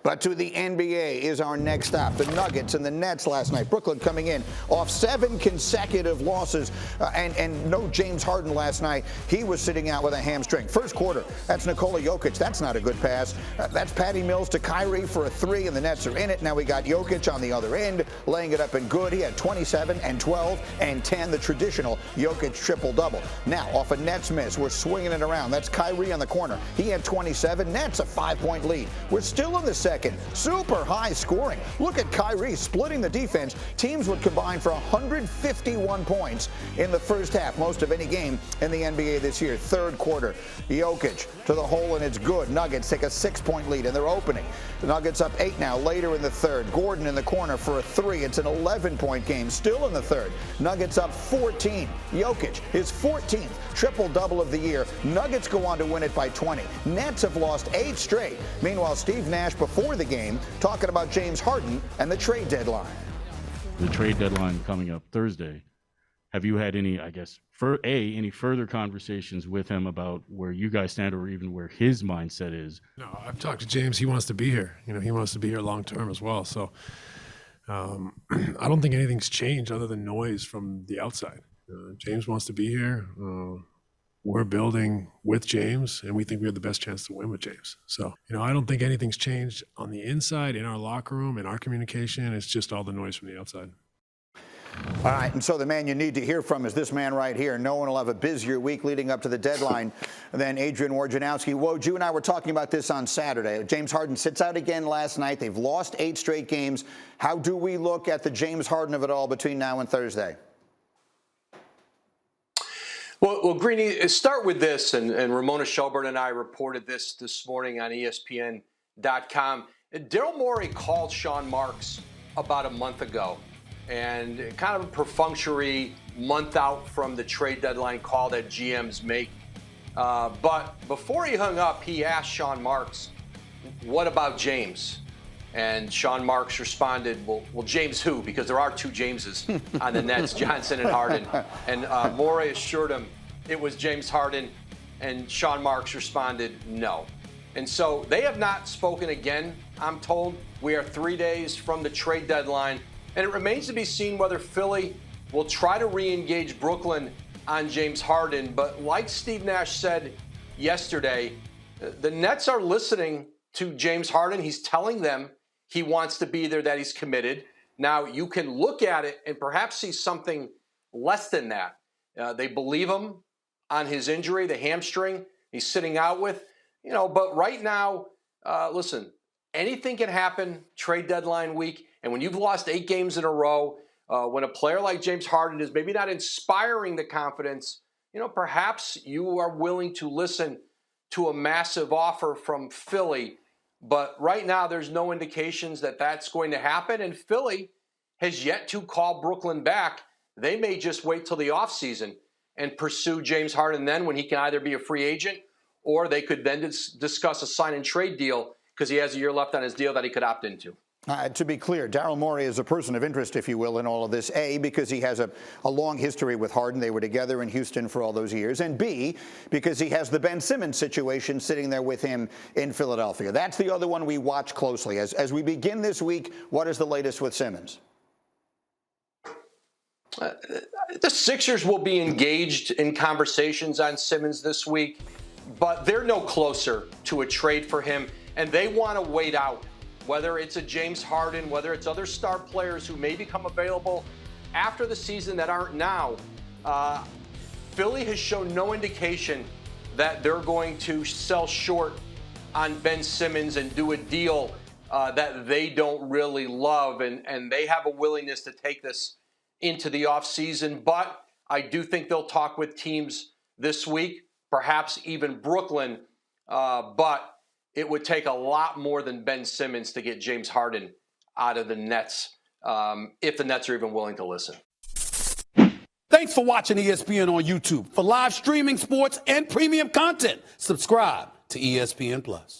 But to the NBA is our next stop. The Nuggets and the Nets last night. Brooklyn coming in off 7 consecutive losses. And no James Harden last night. He was sitting out with a hamstring. First quarter, that's Nikola Jokic. That's not a good pass. That's Patty Mills to Kyrie for a 3, and the Nets are in it. Now we got Jokic on the other end, laying it up and good. He had 27 and 12 and 10, the traditional Jokic triple-double. Now, off a Nets miss, we're swinging it around. That's Kyrie on the corner. He had 27. Nets a 5-point lead. We're still in the second. Super high scoring. Look at Kyrie splitting the defense. Teams would combine for 151 points in the first half, most of any game in the NBA this year. Third quarter, Jokic to the hole, and it's good. Nuggets take a 6-point lead, and they're opening. The Nuggets up 8 now, later in the third. Gordon in the corner for a 3. It's an 11-point game, still in the third. Nuggets up 14. Jokic, his 14th triple-double of the year. Nuggets go on to win it by 20. Nets have lost 8 straight. Meanwhile, Steve Nash before the game talking about James Harden and the trade deadline. The trade deadline coming up Thursday. Have you had any, I guess, any further conversations with him about where you guys stand or even where his mindset is? No, I've talked to James. He wants to be here. He wants to be here long term as well. So I don't think anything's changed other than noise from the outside. James wants to be here. We're building with James, and we think we have the best chance to win with James. So, I don't think anything's changed on the inside, in our locker room, in our communication. It's just all the noise from the outside. All right, and so the man you need to hear from is this man right here. No one will have a busier week leading up to the deadline than Adrian Wojnarowski. Woj, you and I were talking about this on Saturday. James Harden sits out again last night. They've lost 8 straight games. How do we look at the James Harden of it all between now and Thursday? Well, Greeny, start with this, and Ramona Shelburne and I reported this morning on ESPN.com. Daryl Morey called Sean Marks about a month ago, and kind of a perfunctory month out from the trade deadline call that GMs make. But before he hung up, he asked Sean Marks, what about James? And Sean Marks responded, well, James who? Because there are 2 Jameses on the Nets, Johnson and Harden. And Morey assured him it was James Harden, and Sean Marks responded, no. And so they have not spoken again, I'm told. We are 3 days from the trade deadline, and it remains to be seen whether Philly will try to re-engage Brooklyn on James Harden. But like Steve Nash said yesterday, the Nets are listening to James Harden. He's telling them he wants to be there, that he's committed. Now, you can look at it and perhaps see something less than that. They believe him on his injury, the hamstring he's sitting out with. But right now, listen, anything can happen trade deadline week. And when you've lost 8 games in a row, when a player like James Harden is maybe not inspiring the confidence, perhaps you are willing to listen to a massive offer from Philly. But right now, there's no indications that that's going to happen. And Philly has yet to call Brooklyn back. They may just wait till the offseason and pursue James Harden then, when he can either be a free agent, or they could then discuss a sign and trade deal because he has a year left on his deal that he could opt into. To be clear, Daryl Morey is a person of interest, if you will, in all of this. A, because he has a long history with Harden. They were together in Houston for all those years. And B, because he has the Ben Simmons situation sitting there with him in Philadelphia. That's the other one we watch closely. As we begin this week, what is the latest with Simmons? The Sixers will be engaged in conversations on Simmons this week, but they're no closer to a trade for him, and they want to wait out. Whether it's a James Harden, whether it's other star players who may become available after the season that aren't now, Philly has shown no indication that they're going to sell short on Ben Simmons and do a deal that they don't really love, and they have a willingness to take this into the offseason. But I do think they'll talk with teams this week, perhaps even Brooklyn, but it would take a lot more than Ben Simmons to get James Harden out of the Nets, if the Nets are even willing to listen. Thanks for watching ESPN on YouTube. For live streaming sports and premium content, subscribe to ESPN+.